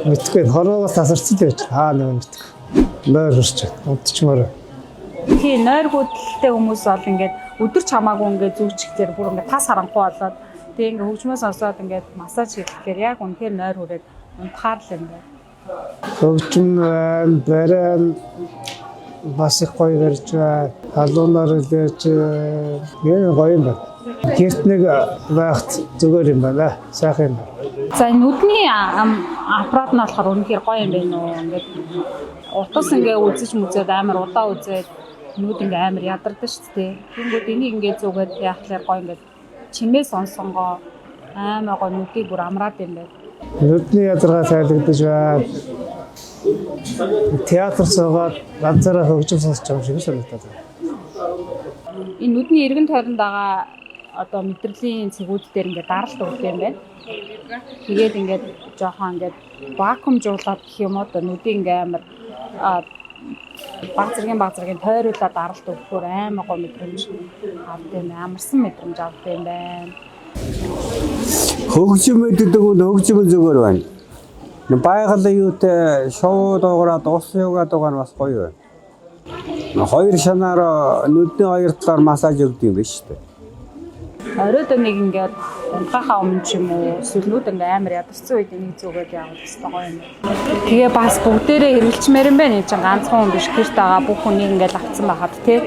Мэдхгүй хорвоос тасарч л байж нэг мэдхгүй. Нойр хурч унтчмаар. Тийм нойр хөдөлтэй хүмүүс бол ингээд өдөр ч хамаагүй ингээд зүгчгээр бүр ингээд тас харанхуй болоод тэгээ ингээд хөгжмөө сонсоод ингээд массаж хийхээр яг үнэхээр нойр хүрээд унтахаар л юм байна. Хөгжим барай бас их гоё барьж халуунаар илэрч гоё юм байна. Гэрт нэг байхад зүгээр юм байна. Сайхан юм байна. За нүдний аппарат нь болохоор үнэхээр гоё юм байна уу? Ингээд утас ингээ үзэж мүзээд амар удаа үзээд нүд ингээ амар ядардаг шүү дээ. Тэнгүүд энийг ингээ зүгээд яахлаар гоё ингээ чимээ сонсонгоо амар гоё нүдийг бүр амраад юм байна. Нүдний ядаргаа тайлбарлаж байна. Театр суугаад ганцаараа хөгжим сонсож байгаа юм шиг санагдаад байна. Энэ нүдний эргэн тойронд байгаа одоо мэдрэлийн цэгүүд дээр ингээ даралт өгдөг юм байна. Тэгээд ингээд жоохон ингээд вакуумжуулаад гэх юм уу нүдийг ингээ амар баг зэргийн тойруулаад даралт өгөхөөр амар гоо мэдрэмж авдаг юм, амарсан мэдрэмж авдаг юм байна. Хөгжим мэддэг нь хөгжим зүгээр байна. Байгалийн юутай шоу доограад ус юугаад байгаа нь бас гоё байна. Хоёр шанаар нүдний хоёр талаар массаж өгдөг юм биш үү? Оройд нэг ингээд унтахаа өмнө ч юм уу сүлнүүд ингээ амар ядарсан үед энийг зүгээд явах хэрэгтэй гоё юм. Тэгээ бас бүгдээрээ хэрэглэмээр юм байна. Энд ганцхан хүн биш гэрт байгаа бүх хүнийг ингээд авцсан байхад тий.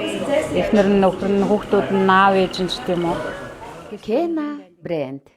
Эхнэр нь нөхөр нь хүүхдүүд нь наав ээж нь ч тийм үү. Кена брэнд